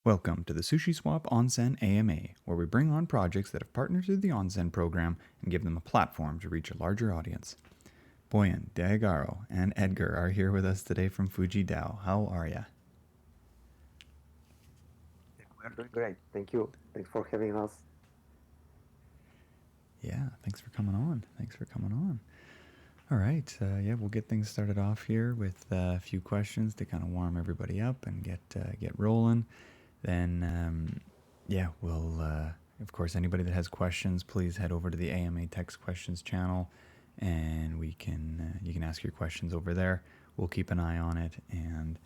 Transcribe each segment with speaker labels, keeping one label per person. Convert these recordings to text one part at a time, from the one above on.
Speaker 1: Welcome to the Sushi Swap Onsen AMA, where we bring on projects that have partnered through the Onsen program and give them a platform to reach a larger audience. Boyan, Daigaro, and Edgar are here with us today from Fuji Dao. How are ya?
Speaker 2: We're doing great. Thank you. Thanks for having us.
Speaker 1: Yeah, thanks for coming on. All right, we'll get things started off here with a few questions to kind of warm everybody up and get rolling. Then, we'll, of course, anybody that has questions, please head over to the AMA Text Questions channel, and you can ask your questions over there. We'll keep an eye on it, and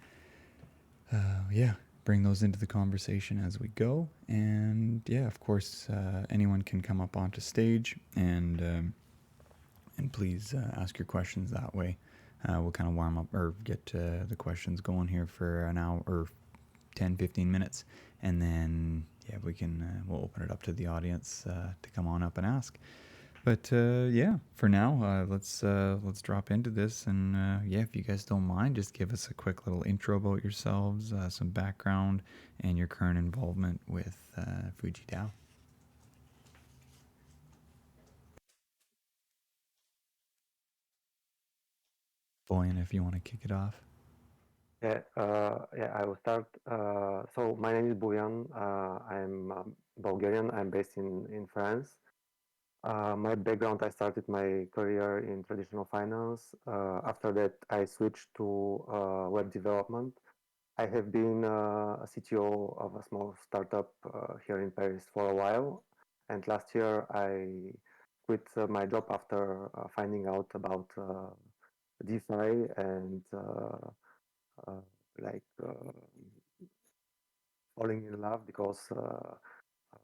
Speaker 1: bring those into the conversation as we go. And of course, anyone can come up onto stage and please ask your questions that way. We'll kind of warm up or get the questions going here for an hour or 10-15 minutes, and then we'll open it up to the audience to come on up and ask. But for now, let's drop into this, and if you guys don't mind, just give us a quick little intro about yourselves, some background, and your current involvement with Fuji Dao. Boyan, if you want to kick it off.
Speaker 2: I will start. So my name is Boyan. I'm Bulgarian. I'm based in France. My background, I started my career in traditional finance. After that, I switched to web development. I have been a CTO of a small startup here in Paris for a while. And last year, I quit my job after finding out about DeFi and uh, like falling in love because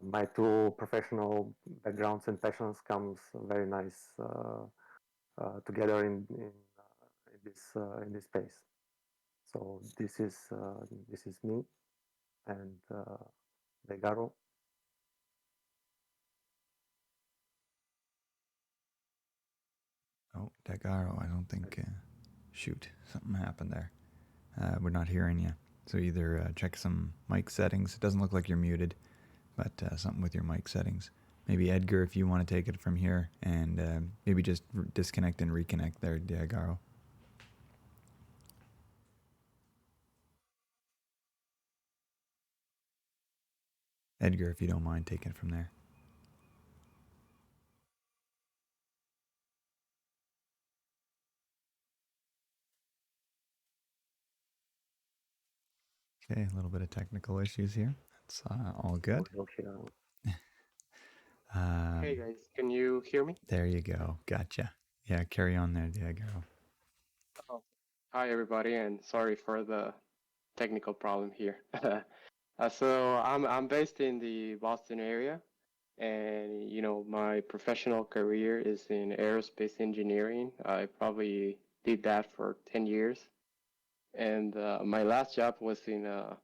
Speaker 2: my two professional backgrounds and passions comes very nice together in this space. So this is me and Daigaro.
Speaker 1: Oh, Daigaro, I don't think. Shoot, something happened there. We're not hearing you. So either check some mic settings. It doesn't look like you're muted, but something with your mic settings. Maybe Edgar, if you want to take it from here, and maybe just disconnect and reconnect there, Daigaro. Edgar, if you don't mind taking it from there. Okay, a little bit of technical issues here. That's all good.
Speaker 3: Hey guys, can you hear me?
Speaker 1: There you go. Gotcha. Yeah, carry on there, Daigaro.
Speaker 3: Oh. Hi everybody, and sorry for the technical problem here. So I'm based in the Boston area, and my professional career is in aerospace engineering. I probably did that for 10 years, and my last job was in a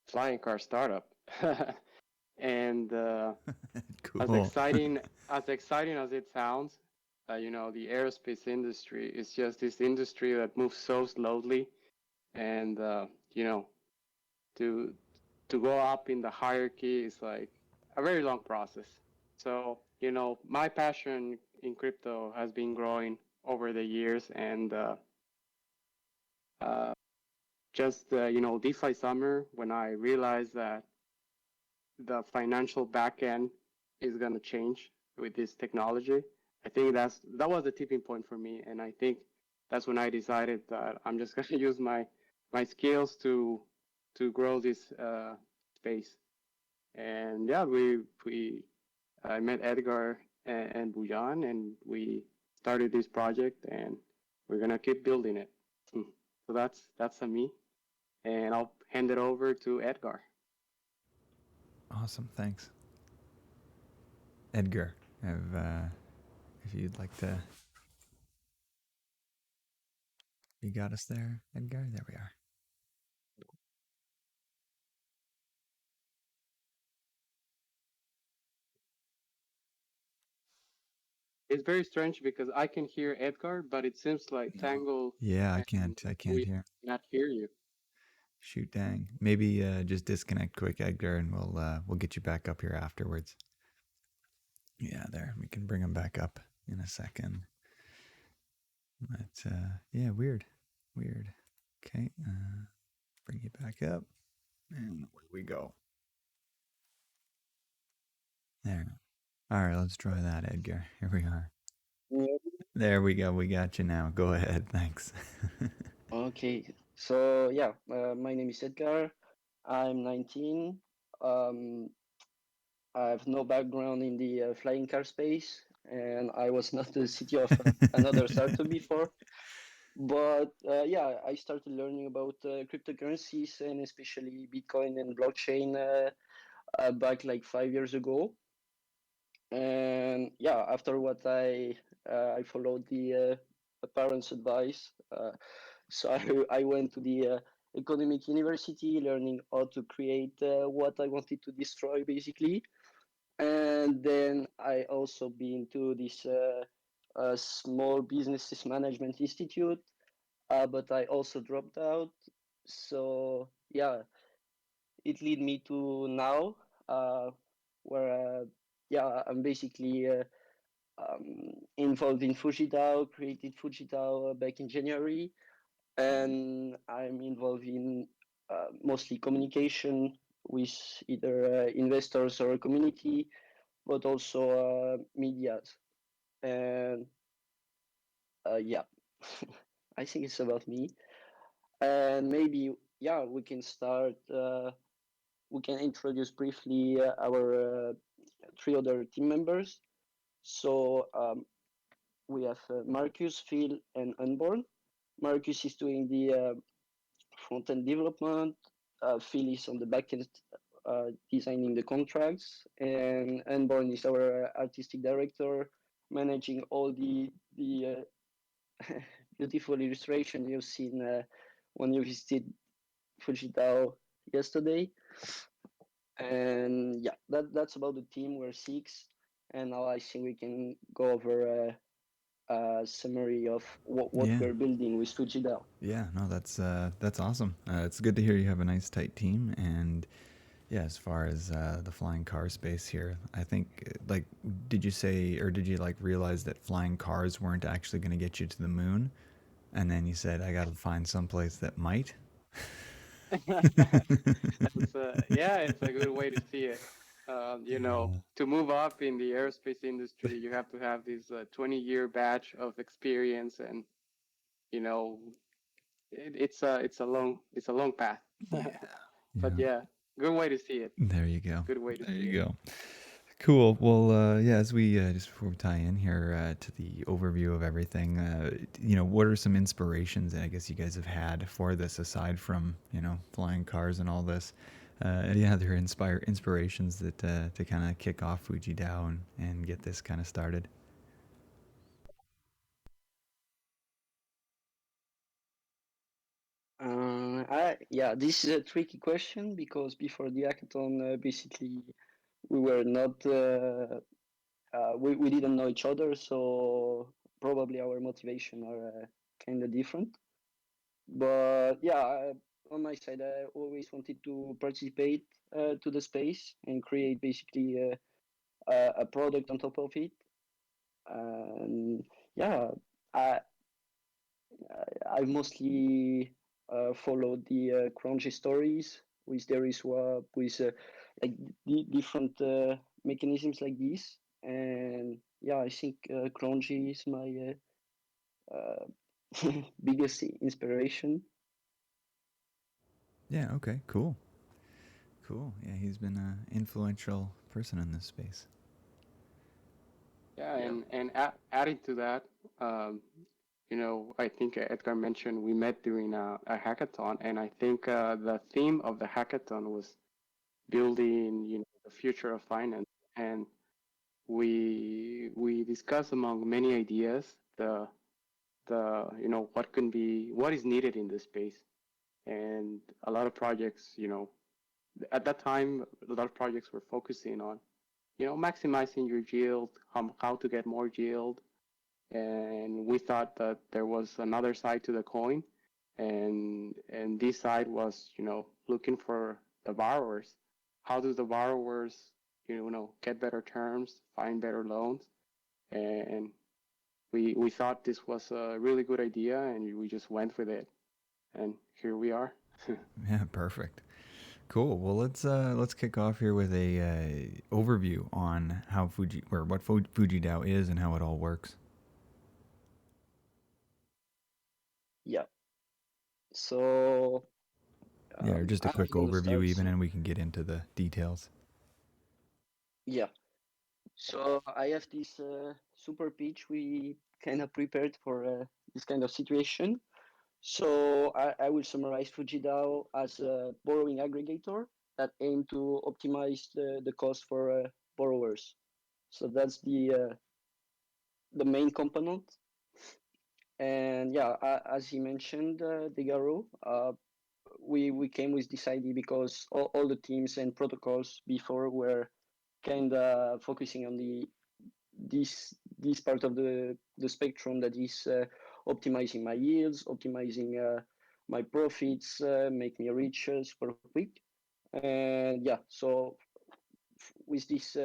Speaker 3: flying car startup. And
Speaker 1: Cool.
Speaker 3: as exciting as it sounds, the aerospace industry is just this industry that moves so slowly, and to go up in the hierarchy is like a very long process. So my passion in crypto has been growing over the years, and uh, just DeFi summer, when I realized that the financial backend is going to change with this technology. I think that was the tipping point for me, and I think that's when I decided that I'm just going to use my skills to grow this space. And yeah, I met Edgar and Boyan, and we started this project, and we're gonna keep building it. So that's me, and I'll hand it over to Edgar.
Speaker 1: Awesome. Thanks. Edgar, if you'd like to. You got us there, Edgar? There we are.
Speaker 3: It's very strange because I can hear Edgar, but it seems like Tangle
Speaker 1: Yeah, I
Speaker 3: and
Speaker 1: can't
Speaker 3: we
Speaker 1: hear.
Speaker 3: cannot hear you.
Speaker 1: Shoot, dang. Maybe just disconnect quick, Edgar, and we'll get you back up here afterwards. Yeah, there. We can bring him back up in a second. But yeah, weird. Okay, bring you back up, and away we go. There. All right, let's try that, Edgar. Here we are. There we go. We got you now. Go ahead. Thanks.
Speaker 4: Okay, so yeah, my name is Edgar. I'm 19. Um, I have no background in the flying car space, and I was not the CTO of another startup before. But yeah, I started learning about cryptocurrencies and especially Bitcoin and blockchain back like 5 years ago. And yeah, after what I followed the parents' advice. So I went to the economic university, learning how to create what I wanted to destroy, basically. And then I also been to this small businesses management institute, but I also dropped out. So yeah, it lead me to now, where yeah, I'm basically involved in Fuji Dao, created Fuji Dao back in January, and I'm involved in mostly communication with either investors or community, but also medias. And yeah, I think it's about me. And maybe yeah, we can start. We can introduce briefly our three other team members. So we have Marcus, Phil, and Unborn. Marcus is doing the front-end development. Phil is on the back-end designing the contracts, and Unborn is our artistic director, managing all the beautiful illustration you've seen when you visited Fujitao yesterday. And yeah, that's about the team. We're six, and now I think we can go over a summary of what
Speaker 1: Yeah.
Speaker 4: we're building with Fujitao.
Speaker 1: Yeah, no, that's awesome. It's good to hear you have a nice tight team, and yeah, as far as the flying car space here, I think like, did you say or did you like realize that flying cars weren't actually going to get you to the moon, and then you said I got to find someplace that might.
Speaker 3: Yeah, it's a good way to see it. You know, to move up in the aerospace industry, you have to have this 20-year batch of experience, and you know, it's a long path. But yeah, good way to see it.
Speaker 1: There you go.
Speaker 3: Good way to
Speaker 1: There
Speaker 3: see
Speaker 1: you
Speaker 3: it.
Speaker 1: go. Cool. Well, yeah, as we just before we tie in here to the overview of everything, what are some inspirations that I guess you guys have had for this aside from flying cars and all this? Any other inspirations that to kind of kick off Fuji Dao and get this kind of started?
Speaker 4: Yeah, this is a tricky question because before the hackathon, basically we were not we didn't know each other, so probably our motivation are kind of different. But yeah, on my side, I always wanted to participate to the space and create basically a product on top of it. And yeah, I I mostly followed the Crunchy stories with there is with like different mechanisms like this. And yeah, I think Crunchy is my biggest inspiration.
Speaker 1: Yeah. Okay. Cool. Cool. Yeah, he's been an influential person in this space.
Speaker 3: Yeah, and adding to that, um, I think Edgar mentioned we met during a hackathon, and I think the theme of the hackathon was building, the future of finance, and we discussed among many ideas what is needed in this space, and a lot of projects, at that time, a lot of projects were focusing on, maximizing your yield, how to get more yield, and we thought that there was another side to the coin, and this side was, looking for the borrowers. How do the borrowers, get better terms, find better loans? And we thought this was a really good idea, and we just went with it, and here we are.
Speaker 1: Yeah, perfect. Cool. Well, let's kick off here with a overview on how what Fuji Dao is and how it all works.
Speaker 4: Yeah. So
Speaker 1: Yeah, or just a
Speaker 4: I'm
Speaker 1: quick
Speaker 4: gonna
Speaker 1: overview,
Speaker 4: start.
Speaker 1: even, and we can get into the details.
Speaker 4: Yeah. So I have this super pitch we kind of prepared for this kind of situation. So I will summarize FujiDAO as a borrowing aggregator that aim to optimize the cost for borrowers. So that's the main component. And yeah, as he mentioned, Daigaro, we came with this idea because all the teams and protocols before were kind of focusing on this part of the spectrum that is optimizing my yields, optimizing my profits, make me rich super quick. And yeah, so with this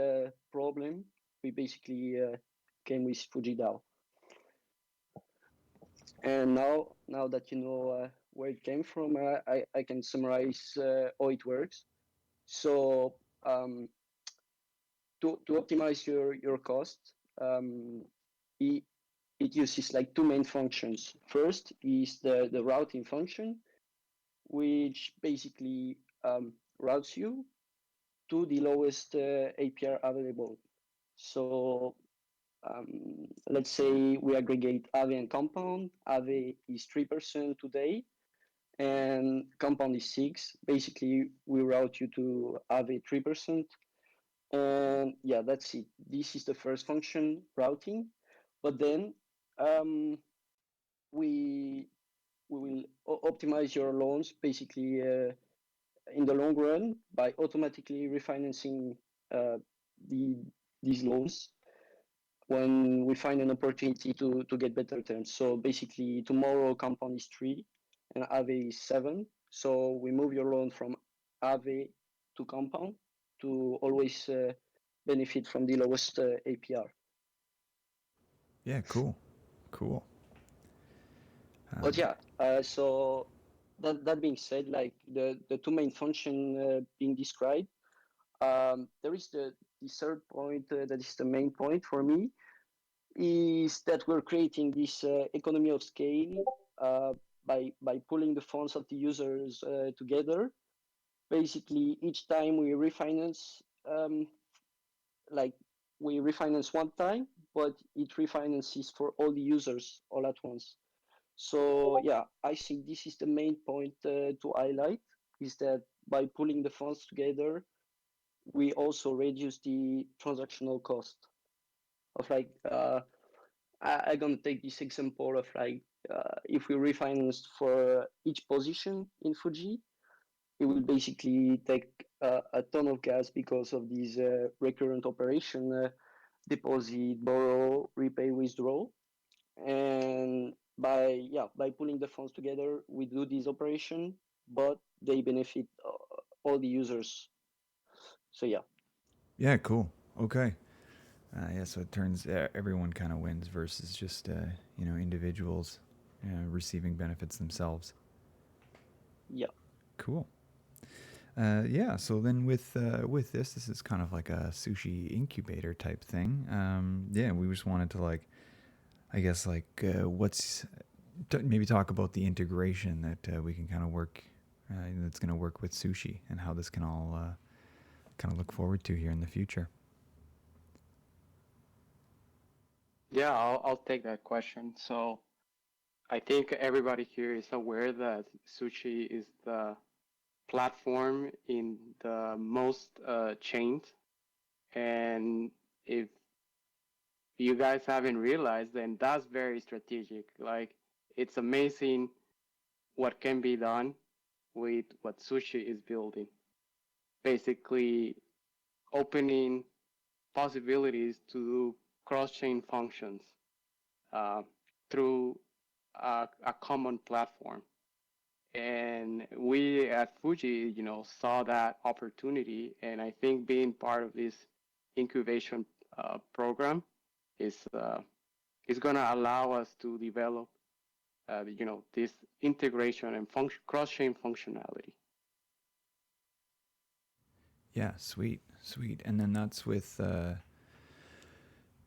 Speaker 4: problem, we basically came with FujiDAO. And now that you know where it came from, I can summarize how it works. So to optimize your cost, it, it uses like two main functions. First is the routing function, which basically routes you to the lowest APR available. So let's say we aggregate Aave and Compound. Aave is 3% today, and Compound is 6. Basically, we route you to Aave 3%. And yeah, that's it. This is the first function, routing. But then um, we will optimize your loans basically in the long run by automatically refinancing uh, the these loans when we find an opportunity to get better terms. So basically, tomorrow Compound is 3 and Aave is 7. So we move your loan from Aave to Compound to always benefit from the lowest APR.
Speaker 1: Yeah, cool.
Speaker 4: But yeah, so that being said, like the two main function being described, there is the third point that is the main point for me, is that we're creating this economy of scale by pulling the funds of the users together. Basically, each time we refinance, um, like we refinance one time, but it refinances for all the users all at once. So yeah, I think this is the main point to highlight, is that by pulling the funds together, we also reduce the transactional cost of like I'm gonna take this example of like if we refinance for each position in Fuji, it will basically take a ton of gas because of these recurrent operation, deposit, borrow, repay, withdraw. And by pulling the funds together, we do this operation, but they benefit all the users. So yeah.
Speaker 1: Yeah, cool. Okay. Yeah, so it turns everyone kind of wins versus just individuals receiving benefits themselves.
Speaker 4: Yeah.
Speaker 1: Cool. Yeah, so then with this is kind of like a sushi incubator type thing. Yeah, we just wanted to maybe talk about the integration that we can kind of work that's going to work with sushi and how this can all kind of look forward to here in the future.
Speaker 3: Yeah, I'll take that question. So I think everybody here is aware that Sushi is the platform in the most chains. And if you guys haven't realized, then that's very strategic. Like, it's amazing what can be done with what Sushi is building. Basically, opening possibilities to do cross-chain functions through a common platform. And we at Fuji, saw that opportunity, and I think being part of this incubation program is going to allow us to develop, this integration and cross-chain functionality.
Speaker 1: Yeah, sweet. And then that's with,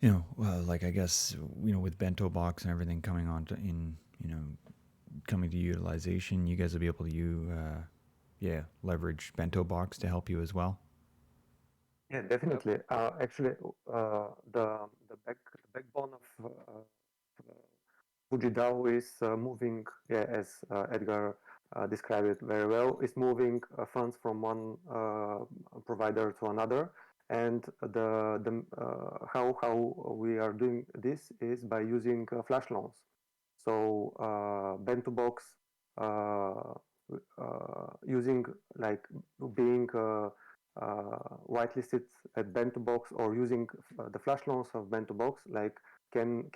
Speaker 1: like I guess, with Bento Box and everything coming on coming to utilization, you guys will be able to leverage Bento Box to help you as well.
Speaker 2: Yeah, definitely. Actually, the backbone of Fuji Dao is moving, as Edgar described it very well, is moving funds from one provider to another. And how we are doing this is by using flash loans. So Bento Box using like being whitelisted at Bento Box or using the flash loans of Bento Box, like can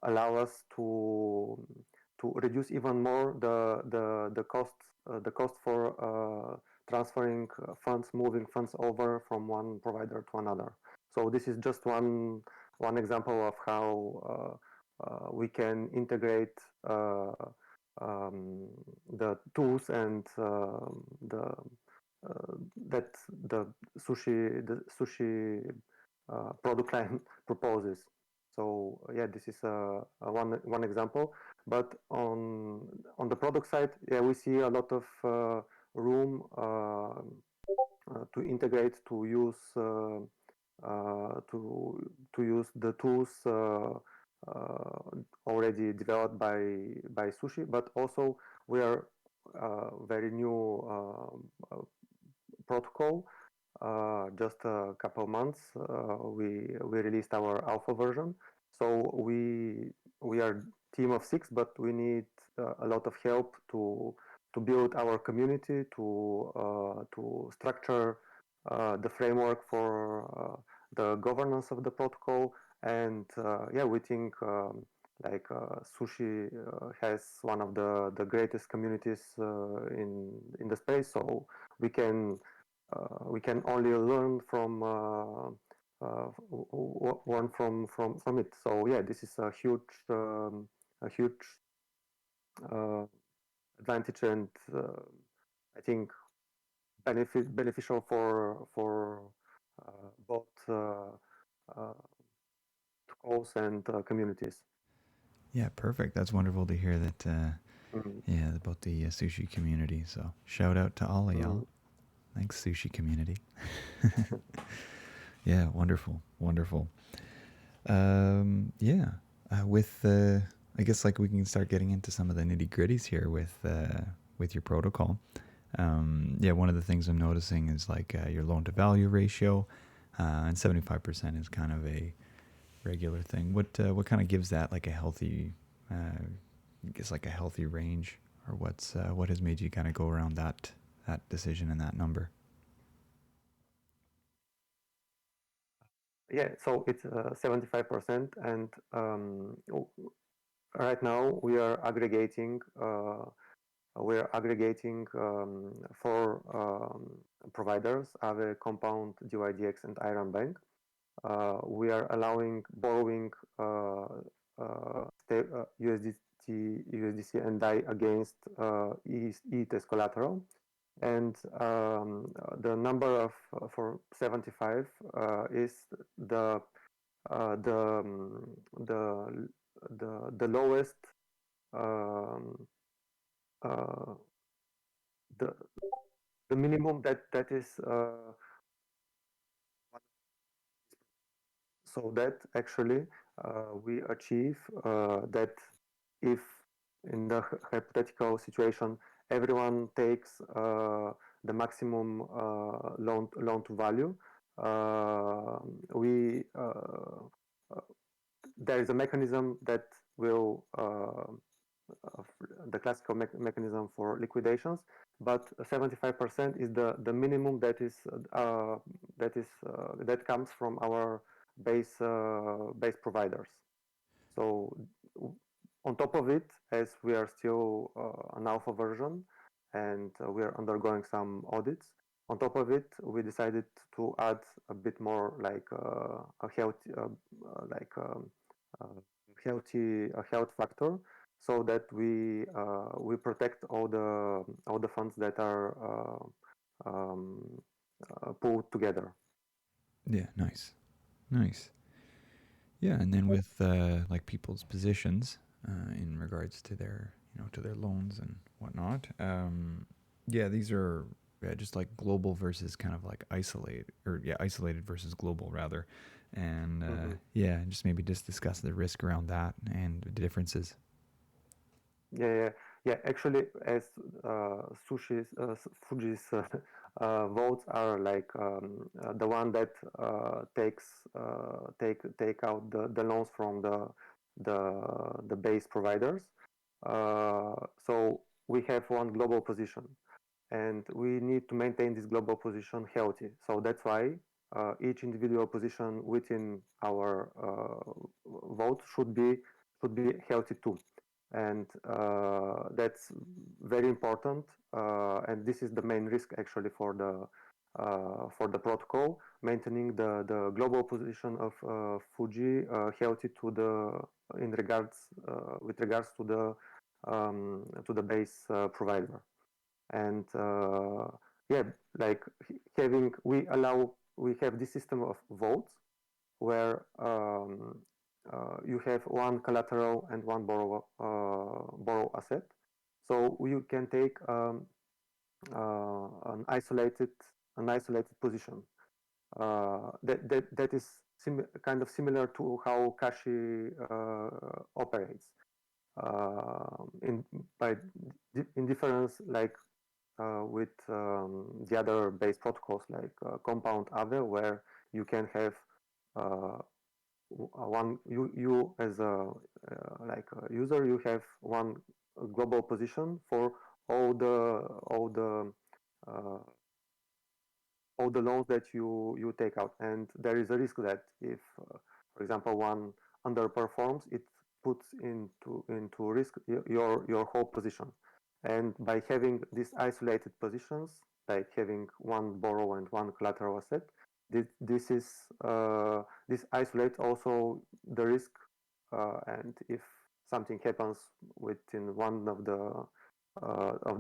Speaker 2: allow us to reduce even more the cost for transferring funds, moving funds over from one provider to another. So this is just one example of how we can integrate the tools and that the sushi product line proposes. So yeah, this is one example. But on the product side, we see a lot of room to integrate, to use the tools already developed by Sushi, but also we are very new protocol. Just a couple months, we released our alpha version. So we are team of 6, but we need a lot of help to build our community, to structure the framework for the governance of the protocol. And we think Sushi has one of the greatest communities in the space. So we can only learn from it. So yeah, this is a huge advantage, and I think beneficial for both calls and communities.
Speaker 1: Yeah, perfect. That's wonderful to hear that. About the sushi community. So shout out to all of y'all. Thanks, sushi community. Yeah, wonderful. With I guess like we can start getting into some of the nitty gritties here with your protocol. One of the things I'm noticing is like your loan to value ratio, and 75% is kind of a regular thing. What kind of gives that like a healthy, like a healthy range, or what has made you kind of go around that decision and that number?
Speaker 2: Yeah, so it's 75%, and right now we are aggregating. For providers: Aave, Compound, GYDX, and Iron Bank. We are allowing borrowing USDC and DAI against ETH as collateral. And the number of for 75 is the lowest the minimum that is so that actually we achieve that if in the hypothetical situation everyone takes the maximum loan to value, there is a mechanism that will the classical mechanism for liquidations, but 75% is the minimum that comes from our base providers. So on top of it, as we are still an alpha version and we are undergoing some audits. On top of it, we decided to add a bit more like a healthy, a health factor, so that we protect all the funds that are pulled together.
Speaker 1: Yeah, nice, nice. Yeah, and then with like people's positions in regards to their to their loans and whatnot. Yeah, these are just like global versus kind of like isolated versus global rather, and yeah, just maybe just discuss the risk around that and the differences.
Speaker 2: Yeah. Actually, as Fuji's votes are like the one that take out the loans from the base providers. So we have one global position, and we need to maintain this global position healthy. So that's why each individual position within our vote should be healthy too, and that's very important. And this is the main risk actually for the protocol, maintaining the global position of Fuji healthy to the in regards with regards to the base provider. And yeah, like we have this system of votes where you have one collateral and one borrow asset. So you can take an isolated position. That is kind of similar to how Kashi operates. In by in difference, like with the other base protocols like compound Aave, where you can have one you as a like a user, you have one global position for all the all the uh, all the loans that you take out, and there is a risk that if for example one underperforms, it puts into risk your whole position. And by having these isolated positions, like having one borrow and one collateral asset, this isolates also the risk, and if something happens within one of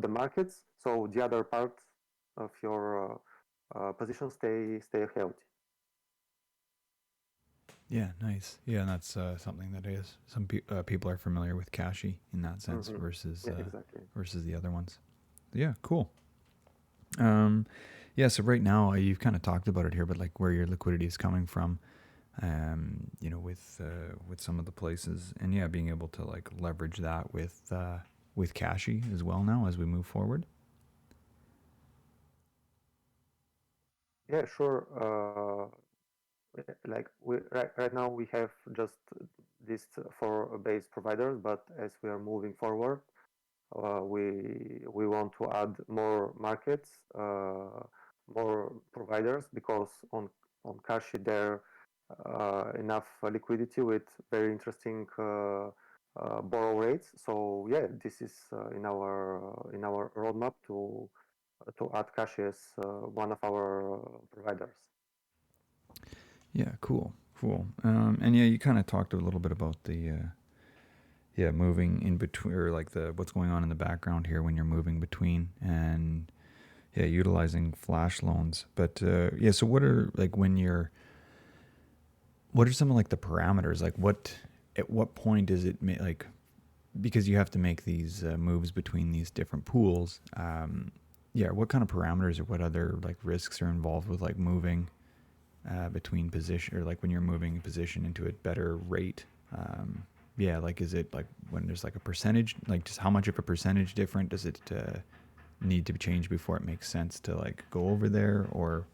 Speaker 2: the markets, so the other part of your position stay healthy.
Speaker 1: Yeah, nice. Yeah, and that's something that is some people are familiar with Kashi in that sense versus
Speaker 2: Yeah, exactly.
Speaker 1: versus the other ones. Yeah, cool. Yeah, so right now you've kind of talked about it here, but like where your liquidity is coming from, with some of the places, and yeah, being able to like leverage that with Kashi as well now as we move forward.
Speaker 2: Yeah, sure. Like right now we have just this for base providers, but as we are moving forward, we want to add more markets, more providers, because on Kashi there enough liquidity with very interesting borrow rates. So yeah, this is in our roadmap to add Kashi as one of our providers.
Speaker 1: Yeah, cool. And yeah, you kind of talked a little bit about the moving in between, or like the what's going on in the background here when you're moving between, and yeah, utilizing flash loans. But yeah, so what are like what are some of like the parameters? Like at what point is it like, because you have to make these moves between these different pools. Yeah, what kind of parameters or what other like risks are involved with like moving between position, or like when you're moving a position into a better rate? Yeah, like is it like when there's like a percentage, like just how much of a percentage different does it need to change before it makes sense to like go over there? Or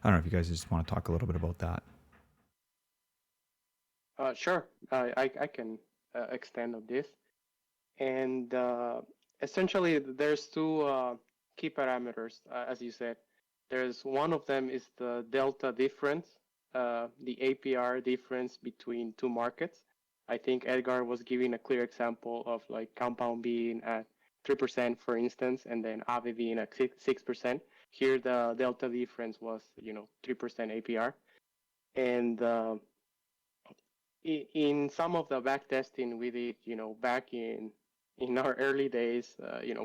Speaker 1: I don't know if you guys just want to talk a little bit about that.
Speaker 3: Sure, I can extend on this. And essentially, there's two key parameters, as you said. There's one of them is the delta difference, the APR difference between two markets. I think Edgar was giving a clear example of like compound being at 3%, for instance, and then Aave being at 6%. Here, the delta difference was, 3% APR. And in some of the back testing we did, back in our early days,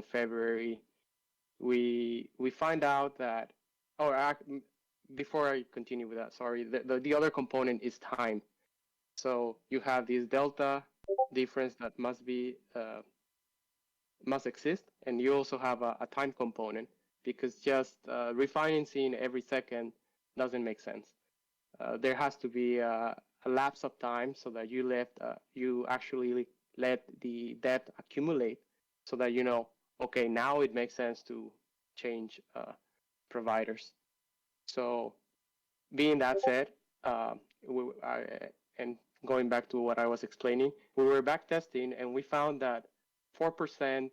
Speaker 3: February, we find out that, before I continue with that, sorry, the other component is time. So you have this delta difference that must exist, and you also have a time component, because just refinancing every second doesn't make sense. There has to be a lapse of time so that you actually let the debt accumulate, so that okay, now it makes sense to change providers. So, being that said, and going back to what I was explaining, we were back testing and we found that 4%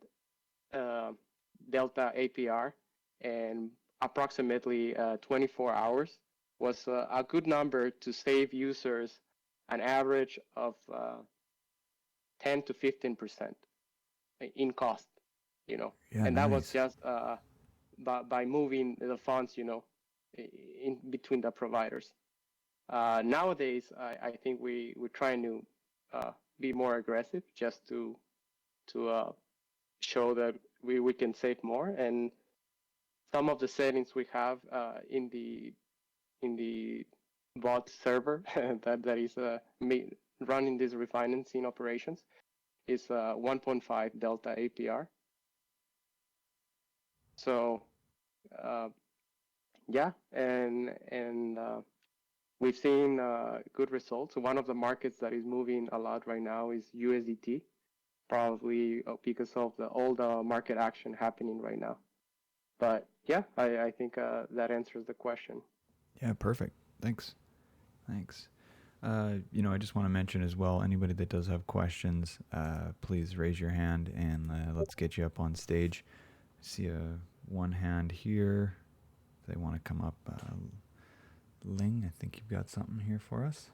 Speaker 3: delta APR and approximately 24 hours was a good number to save users an average of 10 to 15% in cost,
Speaker 1: Yeah,
Speaker 3: and
Speaker 1: nice.
Speaker 3: that was just by moving the funds, in between the providers. Nowadays, I think we're trying to be more aggressive, just to show that we can save more. And some of the settings we have in the bot server that is running these refinancing operations is 1.5 delta APR. So yeah, and we've seen good results. One of the markets that is moving a lot right now is USDT, probably because of all the market action happening right now. But yeah, I think that answers the question.
Speaker 1: Yeah, perfect. Thanks. I just want to mention as well, anybody that does have questions, please raise your hand and let's get you up on stage. I see one hand here. If they want to come up. Ling, I think you've got something here for us.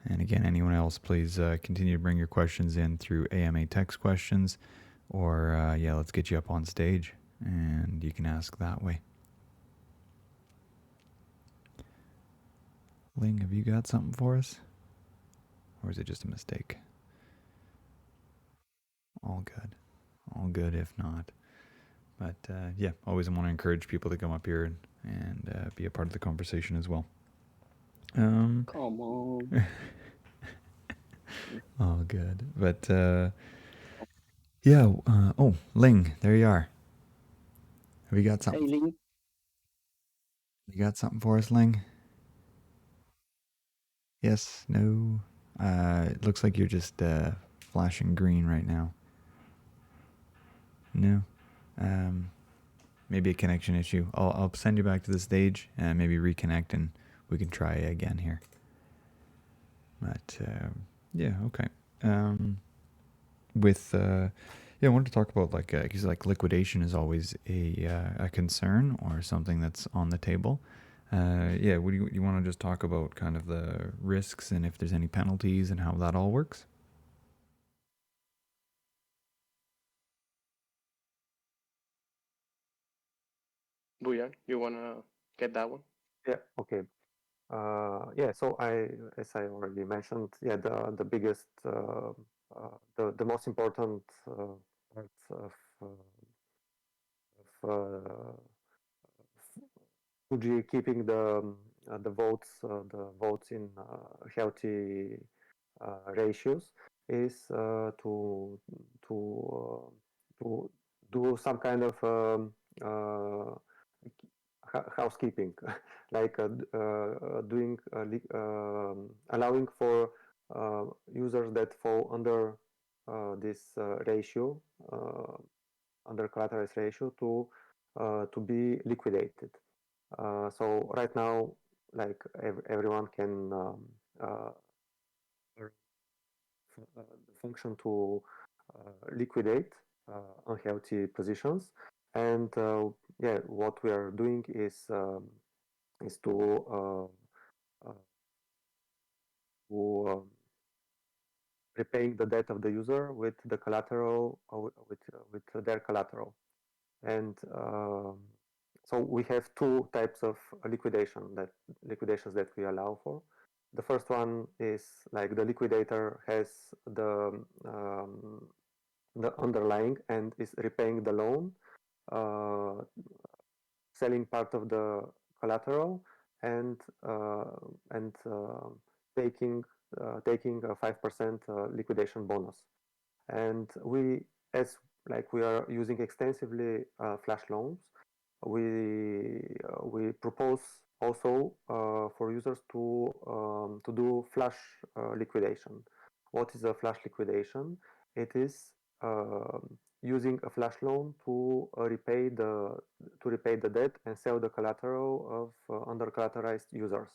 Speaker 1: And again, anyone else, please continue to bring your questions in through AMA text questions, or let's get you up on stage and you can ask that way. Ling, have you got something for us? Or is it just a mistake? All good if not. But always want to encourage people to come up here and be a part of the conversation as well.
Speaker 4: Come on.
Speaker 1: All good. But Ling, there you are. Have you got something?
Speaker 4: Hey, Ling.
Speaker 1: You got something for us, Ling? Yes? No? It looks like you're just flashing green right now. No? Maybe a connection issue. I'll send you back to the stage and maybe reconnect and we can try again here. But okay. I wanted to talk about because liquidation is always a concern or something that's on the table. Would you want to just talk about kind of the risks and if there's any penalties and how that all works?
Speaker 3: Boyan, you wanna get that one?
Speaker 2: Yeah. Okay. So as I already mentioned, the biggest, the most important part of Fuji keeping the votes in healthy ratios is to do some kind of housekeeping, like doing allowing for users that fall under this ratio, under collateral ratio, to be liquidated. So right now, like everyone can function to liquidate unhealthy positions, and what we are doing is to repaying the debt of the user with the collateral, with their collateral. And so we have two types of liquidations that we allow for. The first one is like the liquidator has the underlying and is repaying the loan, selling part of the collateral and taking a 5% liquidation bonus. And we are using extensively flash loans, we propose also for users to do flash liquidation. What is a flash liquidation? It is using a flash loan to repay the debt and sell the collateral of under collateralized users.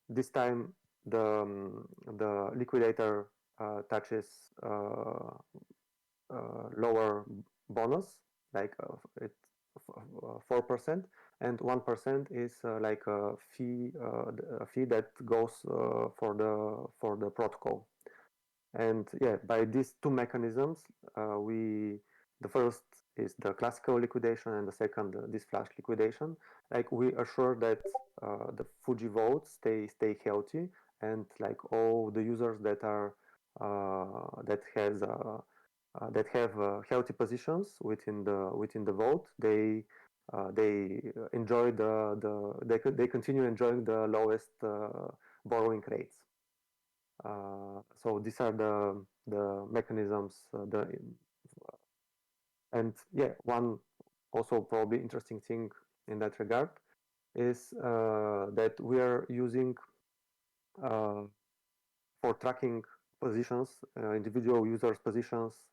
Speaker 2: This time the liquidator touches lower bonus, like it's 4%, and 1% is like a fee that goes for the protocol. And yeah, by these two mechanisms, the first is the classical liquidation, and the second this flash liquidation. Like we assure that the Fuji vaults stay healthy, and like all the users that are that have healthy positions within the vault, they enjoy they continue enjoying the lowest borrowing rates. So these are the mechanisms. And yeah, one also probably interesting thing in that regard is that we are using for tracking positions, individual users' positions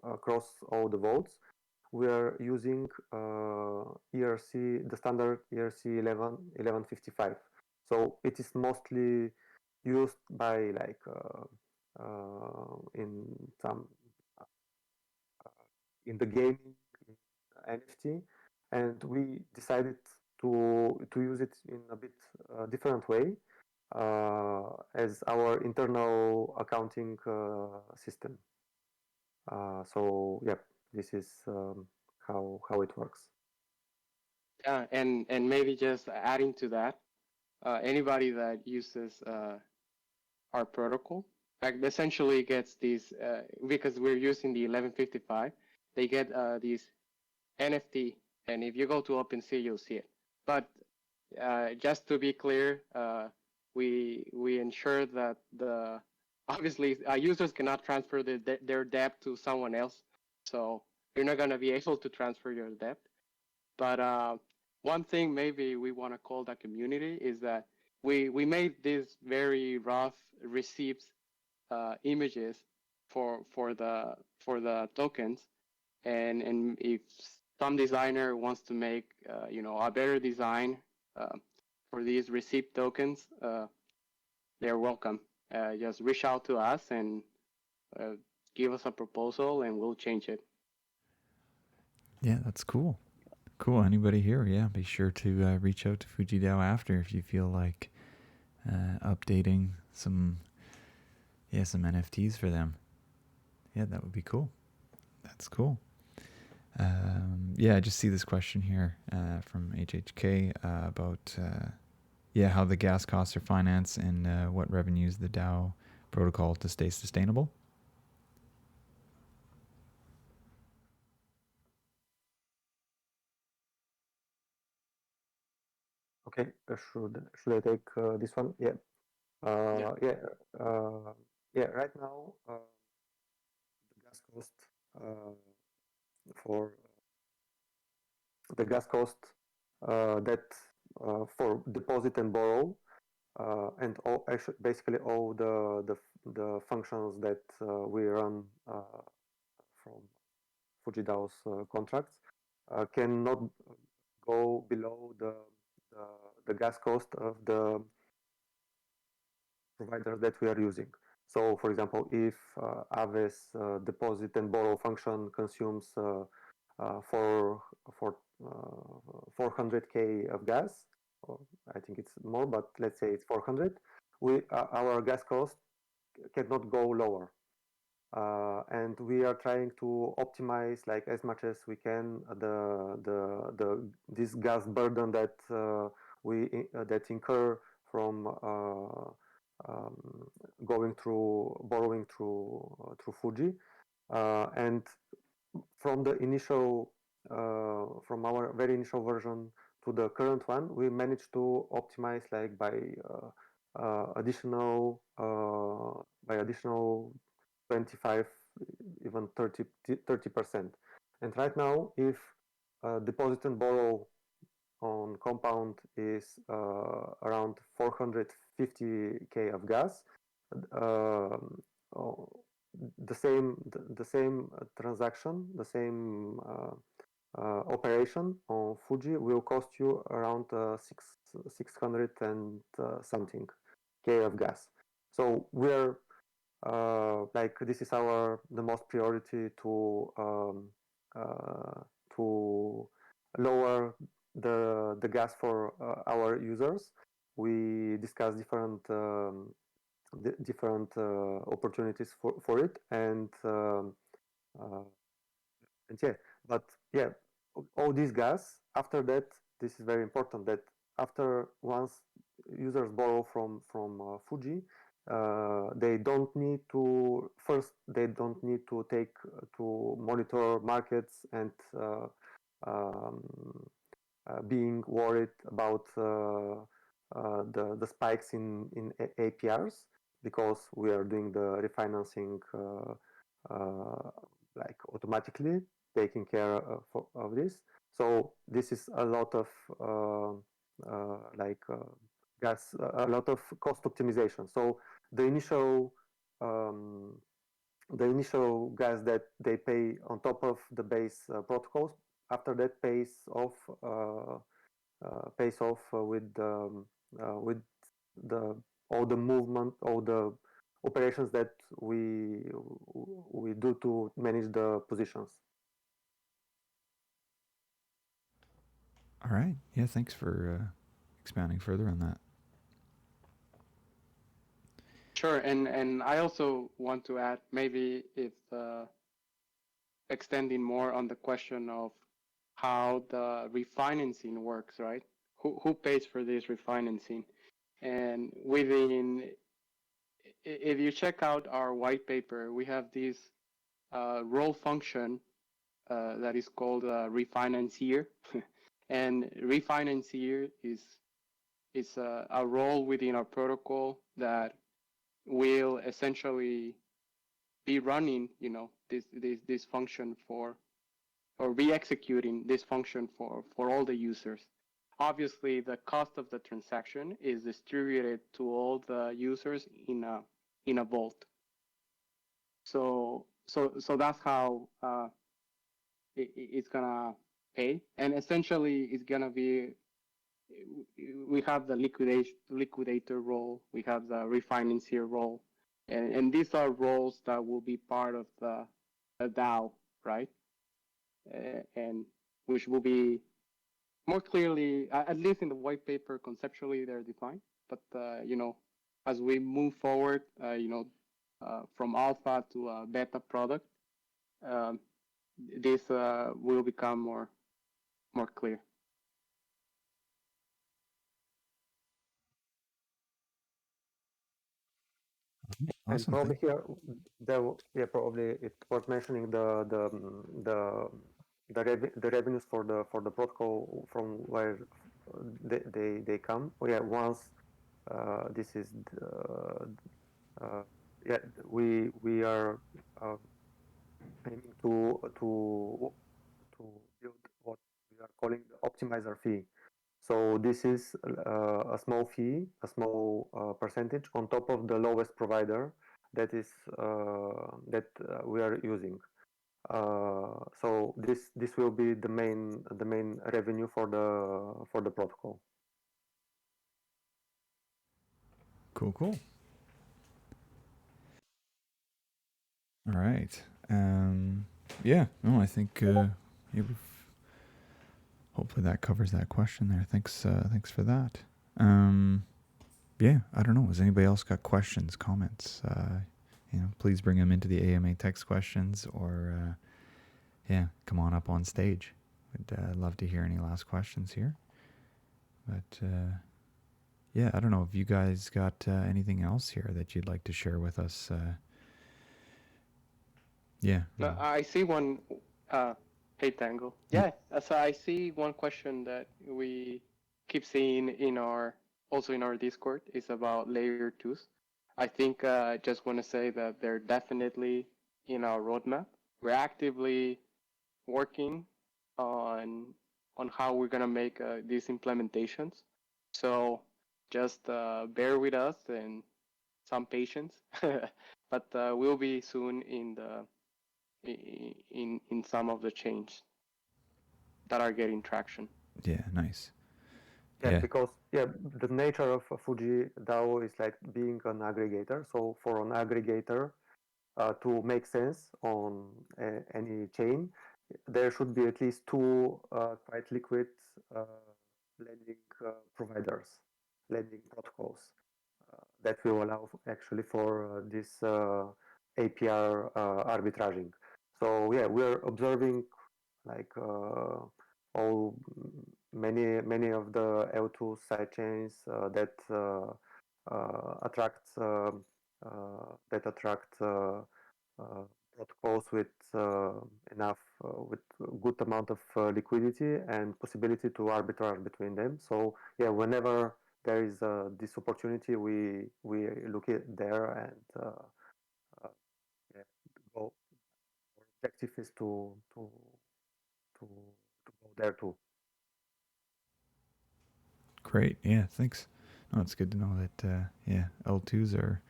Speaker 2: across all the vaults. We are using ERC, the standard ERC 1155. So it is mostly used by like in some in the gaming NFT, and we decided to use it in a bit different way as our internal accounting system. So yeah, this is how it works.
Speaker 3: Yeah, and maybe just adding to that, anybody that uses our protocol, like essentially gets these because we're using the 1155, they get these NFT, and if you go to OpenSea, you'll see it. But just to be clear, we ensure that obviously users cannot transfer their debt to someone else, so you're not going to be able to transfer your debt. But one thing maybe we want to call the community is that we made these very rough receipts images for the tokens, and if some designer wants to make a better design for these receipt tokens, they're welcome. Just reach out to us and give us a proposal, and we'll change it.
Speaker 1: Yeah, that's cool. Cool. Anybody here? Yeah, be sure to reach out to Fuji Dao after if you feel like updating some NFTs for them. Yeah, that would be cool. That's cool. I just see this question here from HHK about how the gas costs are financed and what revenues the DAO protocol to stay sustainable.
Speaker 2: Okay, should I take this one? Yeah. Right now, the gas cost for the gas cost that for deposit and borrow and basically all the functions that we run from Fuji Dao's contracts cannot go below the gas cost of the providers that we are using. So, for example, if Aave's deposit and borrow function consumes for 400k of gas, or I think it's more, but let's say it's 400. Our gas cost cannot go lower. And we are trying to optimize like as much as we can this gas burden that we that incur from borrowing through Fuji, and from the initial from our very initial version to the current one, we managed to optimize like by additional 25, even 30%. And right now, if deposit and borrow on compound is around 450k of gas, the same transaction, the same operation on Fuji will cost you around 600 and something k of gas. So we're like this is the most priority to lower the gas for our users. We discuss different opportunities for it, and yeah, but yeah, all this gas after that, this is very important that after once users borrow from Fuji, they don't need to take to monitor markets and being worried about the spikes in APRs, because we are doing the refinancing like automatically, taking care of this. So this is a lot of gas, a lot of cost optimization. So the initial gas that they pay on top of the base protocols, after that pays off with the all the movement, all the operations that we do to manage the positions.
Speaker 1: All right. Yeah, thanks for expanding further on that.
Speaker 3: Sure, and I also want to add, maybe if extending more on the question of how the refinancing works, right? Who pays for this refinancing? And if you check out our white paper, we have this role function that is called refinancier. And refinancier is a role within our protocol that will essentially be running, this function or be executing this function for all the users. Obviously, the cost of the transaction is distributed to all the users in a vault. So that's how it's gonna pay, and essentially it's gonna be. We have the liquidator role, we have the refinancier role, and these are roles that will be part of the DAO, right? And which will be more clearly, at least in the white paper, conceptually they're defined. But as we move forward, from alpha to a beta product, this will become more clear.
Speaker 1: Awesome.
Speaker 2: And probably here, probably it's worth mentioning the revenues for the protocol from where they come. Oh, yeah, once this is yeah, we are aiming to build what we are calling the optimizer fee. So this is a small fee, a small percentage on top of the lowest provider that is we are using. So this will be the main revenue for the protocol.
Speaker 1: Cool. All right. Yeah. No, I think hopefully that covers that question there. Thanks for that. yeah, I don't know. Has anybody else got questions, comments? Please bring them into the AMA text questions, or yeah, come on up on stage. Would love to hear any last questions here. But yeah, I don't know if you guys got anything else here that you'd like to share with us. Yeah.
Speaker 3: I see one. Hey, Tango. Yeah, so I see one question that we keep seeing in our Discord is about layer twos. I think I just want to say that they're definitely in our roadmap. We're actively working on how we're gonna make these implementations. So just bear with us and some patience, but we'll be soon in some of the change that are getting traction.
Speaker 1: Yeah, nice.
Speaker 2: Yeah, because the nature of Fuji DAO is like being an aggregator. So for an aggregator to make sense on any chain, there should be at least two quite liquid lending providers, lending protocols that will allow actually for this APR arbitraging. So yeah, we're observing like all many of the L2 sidechains attract protocols with enough with good amount of liquidity and possibility to arbitrage between them. So yeah, whenever there is this opportunity, we look at there and yeah, go. Our objective is to go there too.
Speaker 1: Great. Yeah, thanks. No, it's good to know that, L2s are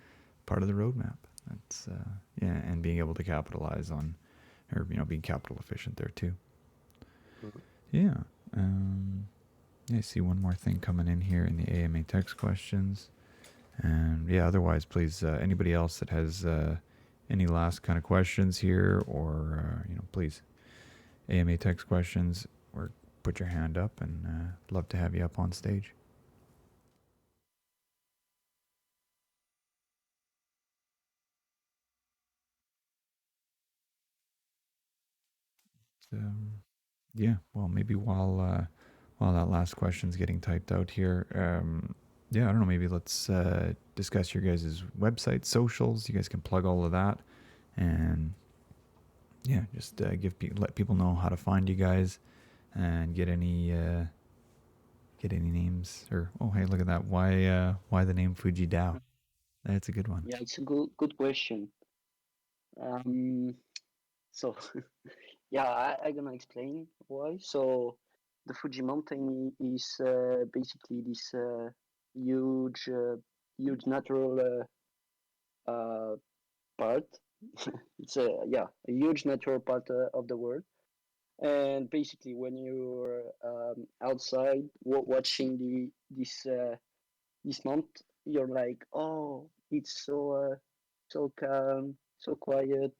Speaker 1: part of the roadmap. That's, and being able to capitalize on, or, being capital efficient there too.
Speaker 2: Mm-hmm.
Speaker 1: Yeah. I see one more thing coming in here in the AMA text questions. And yeah, otherwise, please, anybody else that has any last kind of questions here, or, please, AMA text questions, or put your hand up, and love to have you up on stage. Yeah, well, maybe while that last question's getting typed out here, I don't know, maybe let's discuss your guys' website, socials. You guys can plug all of that, and yeah, just let people know how to find you guys, and get any names, or oh hey, look at that, why the name Fuji Dao? That's a good one.
Speaker 4: Yeah, it's a good question. So yeah, I'm gonna explain why. So the Fuji mountain is basically this huge natural part. It's a huge natural part of the world. And basically, when you're outside watching this month, you're like, oh, it's so calm, so quiet.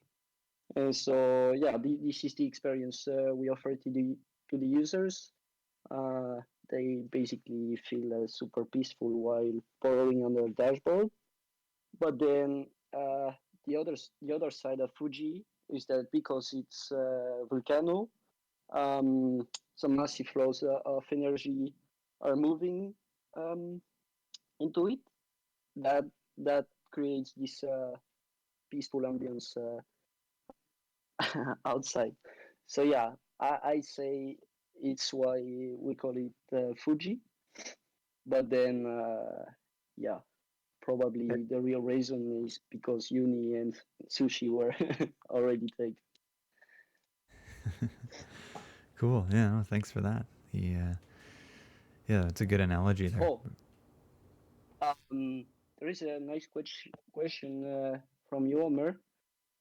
Speaker 4: And so yeah, this is the experience we offer to the users. Uh, they basically feel super peaceful while following on their dashboard. But then the other side of Fuji is that because it's volcano, some massive flows of energy are moving um, into it. That that creates this peaceful ambience outside. So yeah, I say it's why we call it Fuji. But then yeah, probably the real reason is because uni and sushi were already taken.
Speaker 1: Cool. Yeah, no, thanks for that. Yeah, that's a good analogy there.
Speaker 4: Oh, there is a nice question from you, Omer.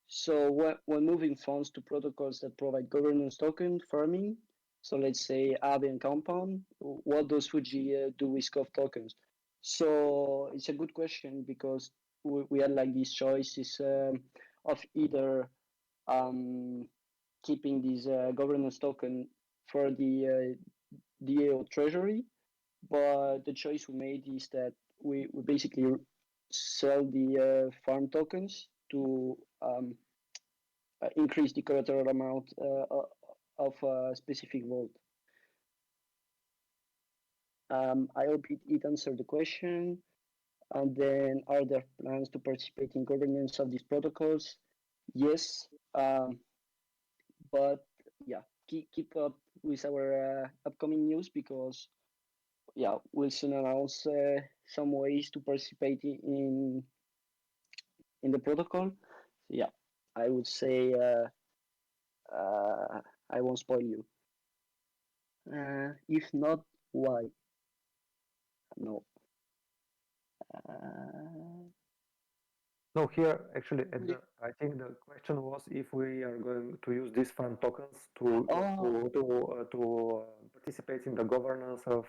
Speaker 4: So when moving funds to protocols that provide governance token farming, so let's say Aave and Compound, what does Fuji do with Scoff tokens? So it's a good question because we had like these choices of either keeping this governance token for the DAO treasury, but the choice we made is that we basically sell the farm tokens to increase the collateral amount of a specific vault. I hope it answered the question. And then, are there plans to participate in governance of these protocols? Yes, but yeah, keep up with our upcoming news, because yeah, we'll soon announce some ways to participate in the protocol. Yeah, I would say I won't spoil you. If not, why? No.
Speaker 2: No, here actually, Edgar, I think the question was if we are going to use these farm tokens to participate in the governance of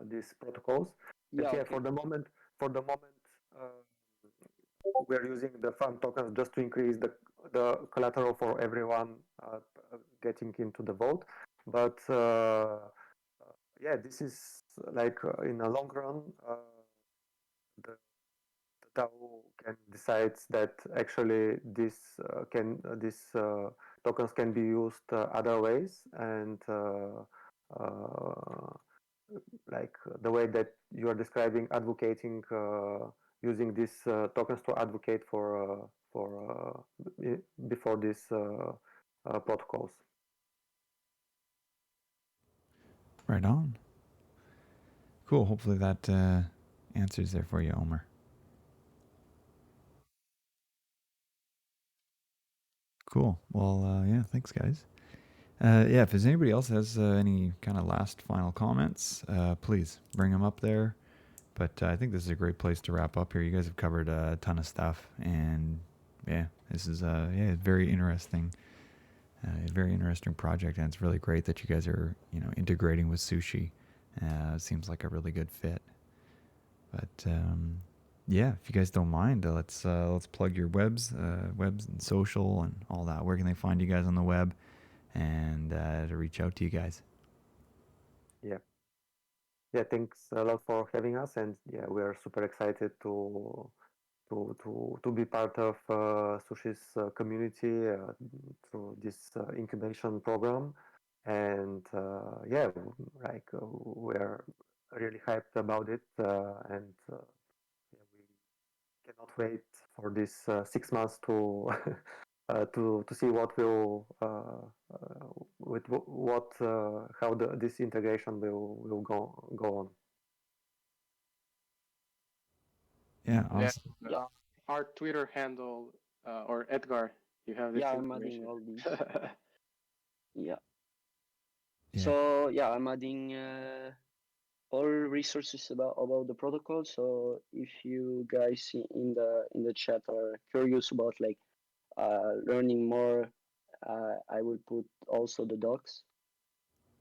Speaker 2: these protocols.
Speaker 4: Yeah,
Speaker 2: And yeah,
Speaker 4: okay.
Speaker 2: for the moment, we are using the farm tokens just to increase the collateral for everyone getting into the vote. But yeah, this is like in the long run, the DAO can decide that actually these tokens can be used other ways, and like the way that you are describing, advocating using these tokens to advocate for before these protocols.
Speaker 1: Right on. Cool. Hopefully that answers there for you, Omer. Cool. Well, yeah, thanks, guys. Yeah, if there's anybody else has any kind of last final comments, please bring them up there. But I think this is a great place to wrap up here. You guys have covered a ton of stuff, and yeah, this is yeah, very interesting project, and it's really great that you guys are integrating with sushi. It seems like a really good fit. But yeah, if you guys don't mind, let's plug your webs and social and all that. Where can they find you guys on the web, and to reach out to you guys?
Speaker 2: Yeah, thanks a lot for having us, and yeah, we are super excited to be part of Sushi's community through this incubation program. And yeah, like we're really hyped about it, and yeah, we cannot wait for this 6 months to to see what will with what how this integration will go on.
Speaker 1: Yeah, awesome.
Speaker 4: Yeah,
Speaker 3: Our Twitter handle, or Edgar, you have this
Speaker 4: yeah, I'm adding
Speaker 3: information.
Speaker 4: all these. Yeah.
Speaker 1: Yeah.
Speaker 4: So yeah, I'm adding all resources about the protocol. So if you guys in the chat are curious about like learning more, I will put also the docs.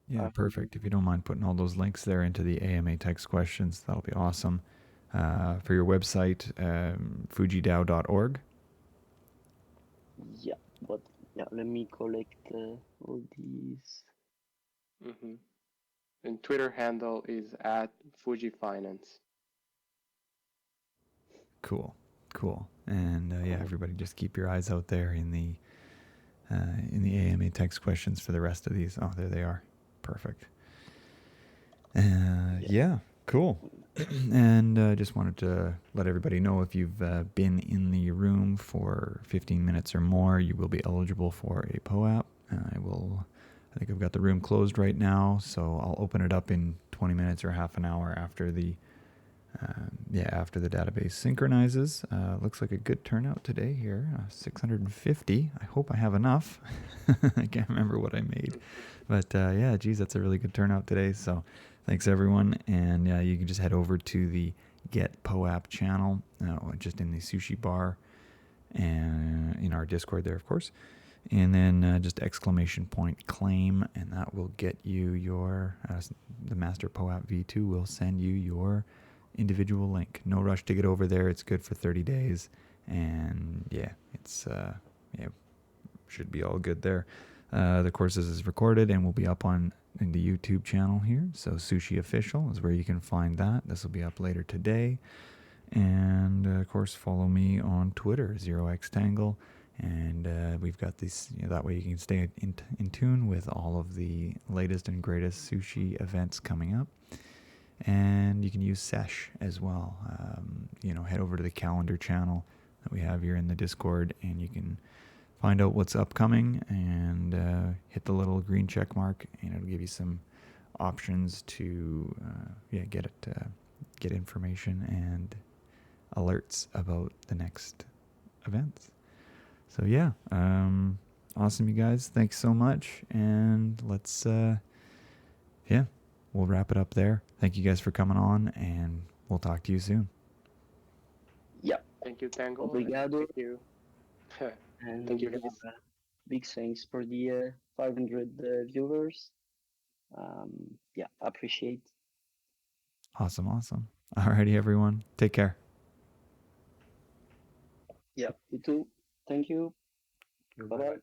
Speaker 1: Yeah, perfect. If you don't mind putting all those links there into the AMA text questions, that'll be awesome. For your website, fujidao.org.
Speaker 4: Yeah, but yeah, let me collect all these.
Speaker 3: Mm-hmm. And Twitter handle is @FujiFinance.
Speaker 1: Cool. And yeah, everybody just keep your eyes out there in the AMA text questions for the rest of these. Oh, there they are. Perfect. Yeah, cool. And just wanted to let everybody know, if you've been in the room for 15 minutes or more, you will be eligible for a POAP. I think I've got the room closed right now, so I'll open it up in 20 minutes or half an hour after the database synchronizes. Looks like a good turnout today here, 650. I hope I have enough. I can't remember what I made. But yeah, geez, that's a really good turnout today. So thanks, everyone. And you can just head over to the Get POAP channel, just in the sushi bar, and in our Discord there, of course. And then just !claim, and that will get you your, the Master POAP V2 will send you your individual link. No rush to get over there. It's good for 30 days. And yeah, it's, should be all good there. The courses is recorded and will be up on in the YouTube channel here. So Sushi Official is where you can find that. This will be up later today. And of course, follow me on Twitter, 0xtangle. And we've got this, that way you can stay in tune with all of the latest and greatest sushi events coming up. And you can use Sesh as well. Head over to the calendar channel that we have here in the Discord, and you can find out what's upcoming and hit the little green check mark, and it'll give you some options to get information and alerts about the next events. So yeah, awesome, you guys. Thanks so much, and let's we'll wrap it up there. Thank you guys for coming on, and we'll talk to you soon.
Speaker 4: Yeah.
Speaker 3: Thank you, Tango.
Speaker 4: Obrigado.
Speaker 3: Thank you.
Speaker 4: And
Speaker 3: Thank you, guys.
Speaker 4: Big thanks for the 500 viewers. Appreciate.
Speaker 1: Awesome. Alrighty, everyone. Take care.
Speaker 4: Yeah, you too. Thank you. Bye-bye.